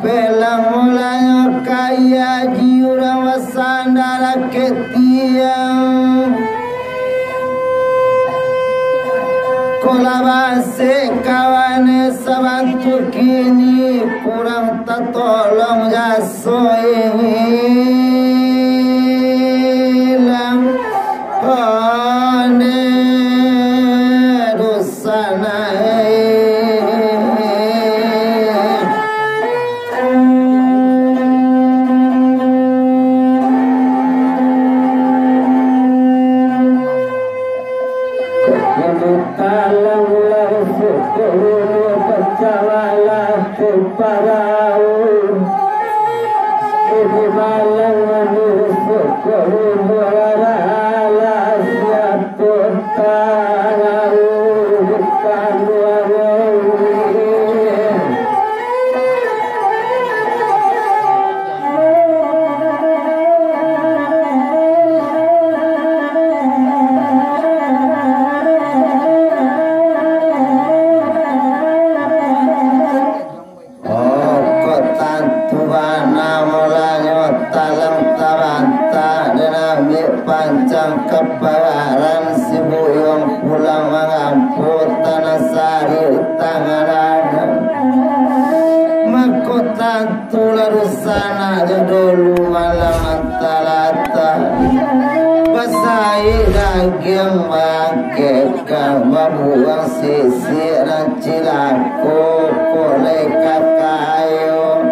pelang mulanya kaya jiurang wasandara ketiang kolabase kawane sabantu kini kurang tatolong jasoilang pane kebaran si buyong pulang mengampur tanah sari tangan mahkota tularusana jadulu malam antalata basai daging bagaikan membuang sisiran cilaku kolai kakayo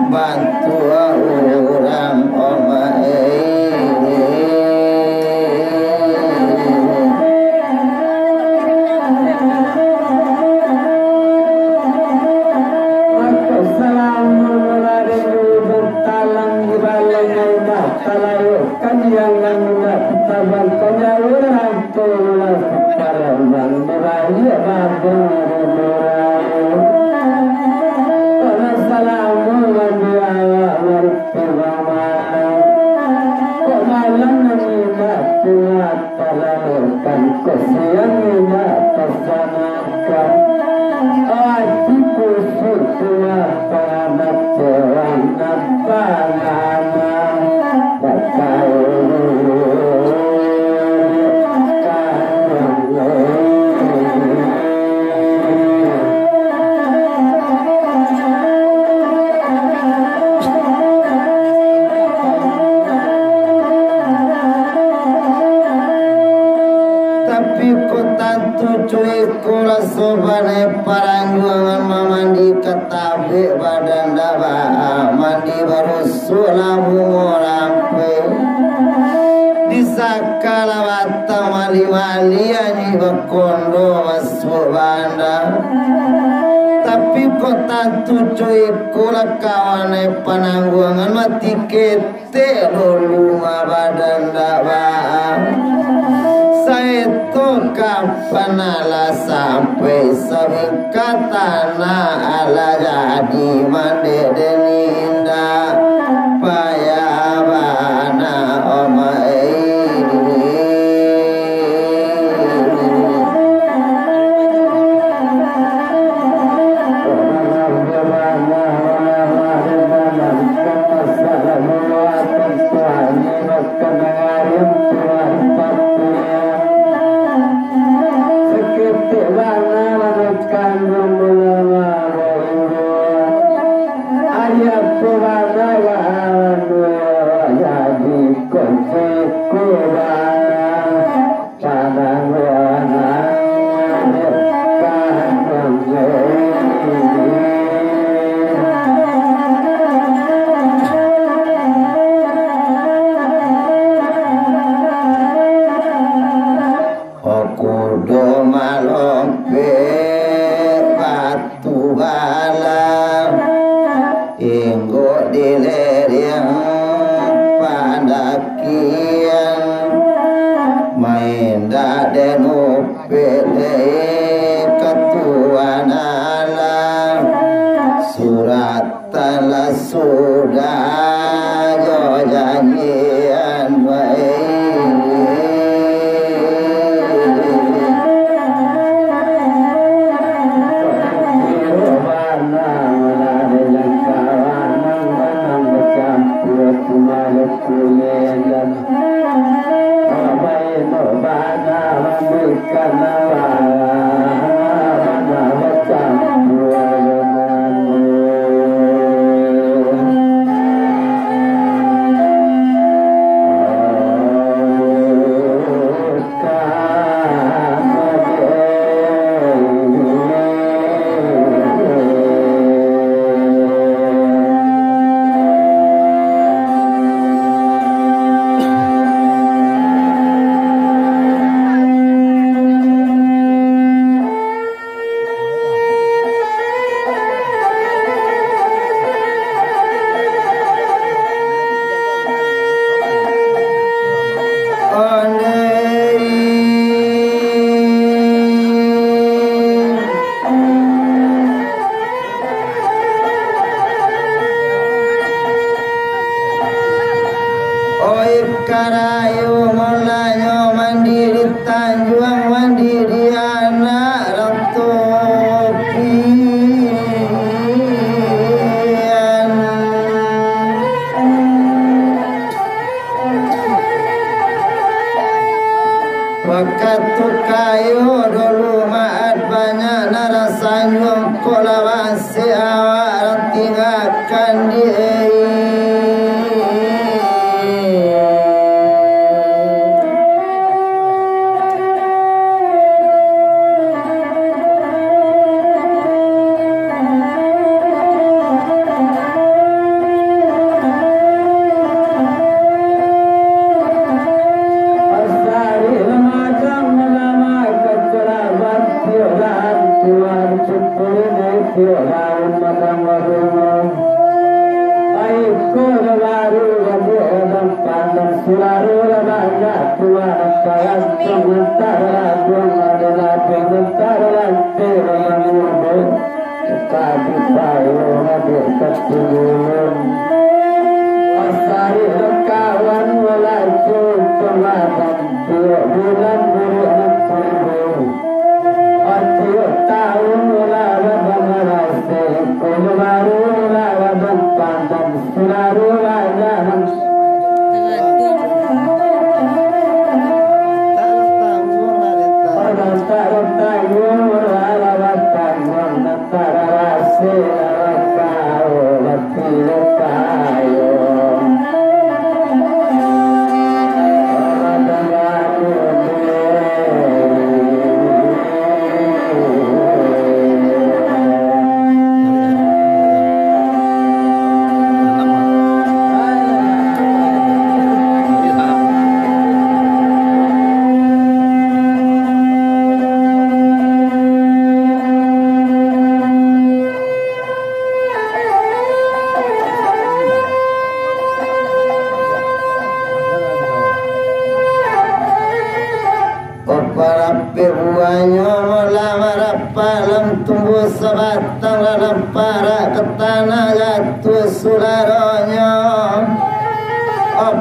bantu orang omai sobane parangguangan mamandi ketabe badan daba mandi baru sulamu ngorampe disakala wata wali-wali ani bekondo masuk banda tapi kota tujuh kula kawane panangguangan mati kete dulu badan daba saya tuh kapan ala sampai sabingkat tanah ala jadi mandi deninda payah bana omai Kawan Rayu mulanya mandiri Tanjung mandiri anak ratu pian waktu kayu dulu maat banyak narasanjung kolawasi awak tinggalkan diri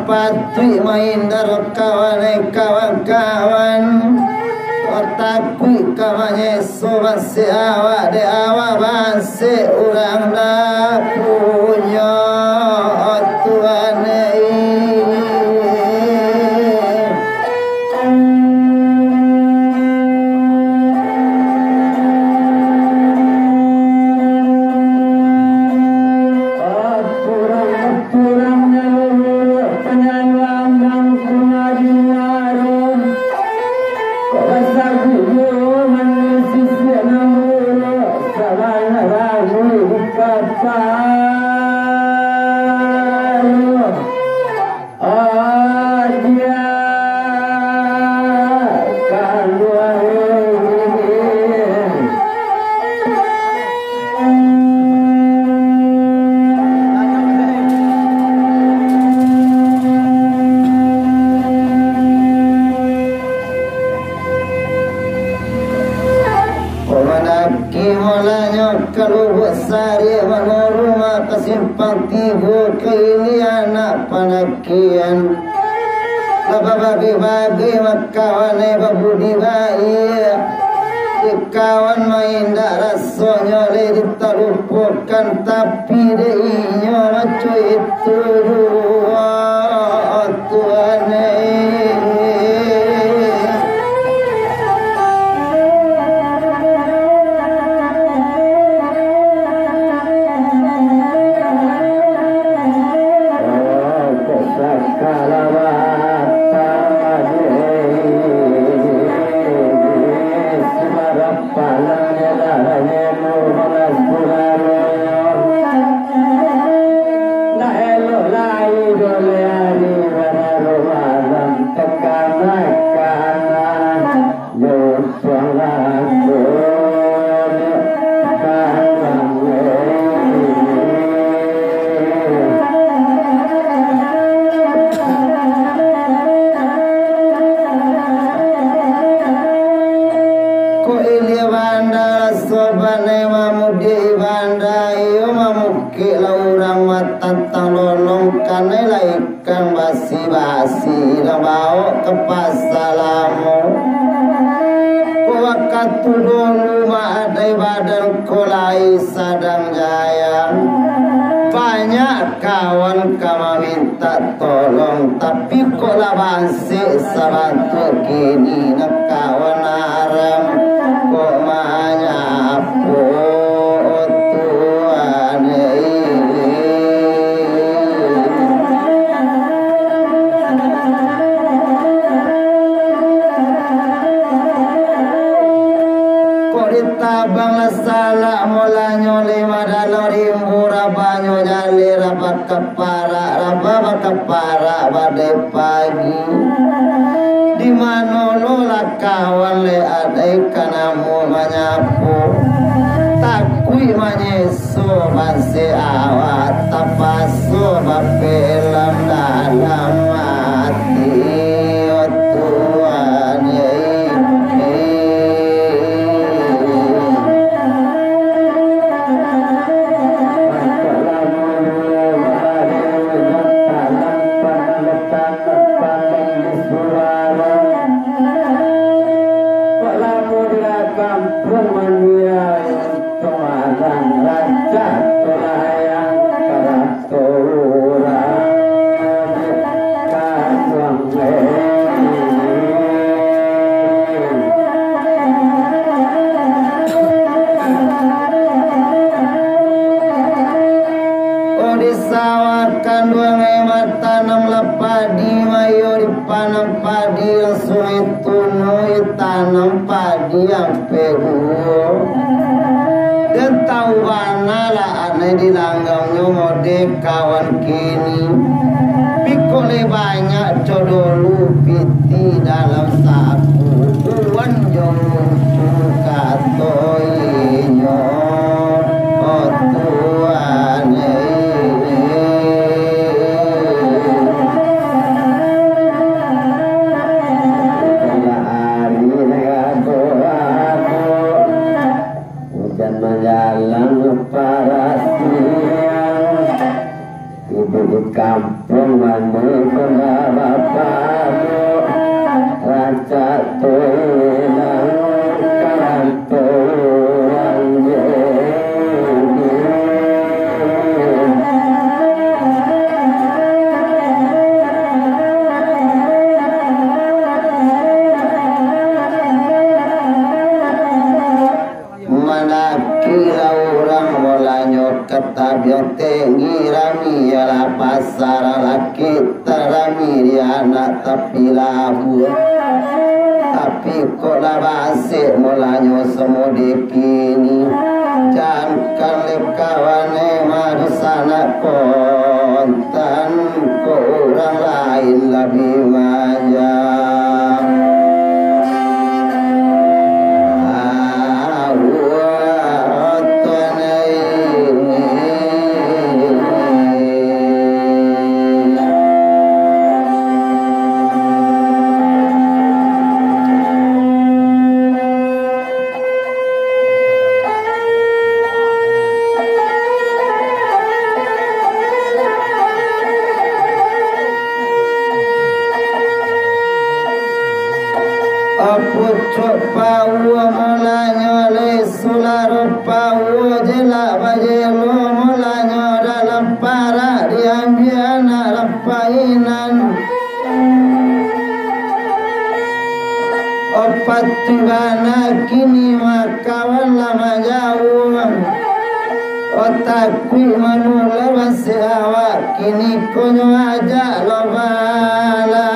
Patri maindar kawan-kawan otakui kawannya sobasi awak de awak basi urang dah punya Tuhan panakian bagi makawan babudi baik kawan main dak rasanya le ditalupukan tapi deinya macu itu dua Tuhan tantang lolong sangkan laikan basi-basi bau kepasalamu waktu dulu ma'adai badan kulai sadang jaya banyak kawan kama minta tolong tapi kok labansi sabantu kini nak kawan aram kok manyapu Tuhan kok ditabang lasala mulanyo lima dalori murah banyo jali rapat kepara badai pagi di mana lola kawan le adai kanamu manyapu takui manyeso masih awat tapaso bapelam dalam mati oh Tuhan disawakan dua ngemat tanam lepadi mayo dipanam padi langsung itu nui tanam padi yang peguo dan tahu mana lah aneh di langgangnya mode kawan kini pikole banyak codolu piti dalam saku uan jong katoinyo oh Tuhan di kampung mana kena bapakmu raja tulang karantulang mana kira orang mulanya ketabiote ngirami ala pasar laki terami di anak tapi labu tapi kok labasi mulanya semua dikini jangan lekawane madu sana kontan kok orang lain lebih banyak pucuk pau mulanya le sularo pau jela bajelo mulanya dalam para diambiana rapainan opat tibana kini makawan lama jauh otakku manula masih awak kini konyo aja lobala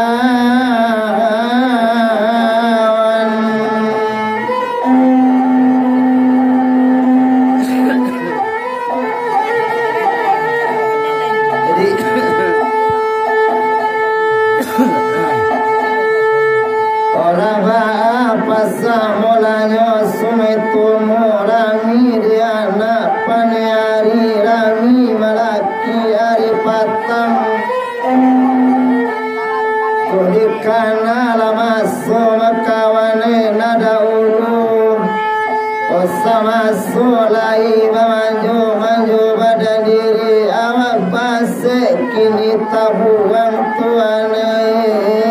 mulanya sumetu murami diana paneari rami malaki ari patang kudikana lama soma kawane nada ulu osama sulai manju badan diri awak pas se kini tabuang tuane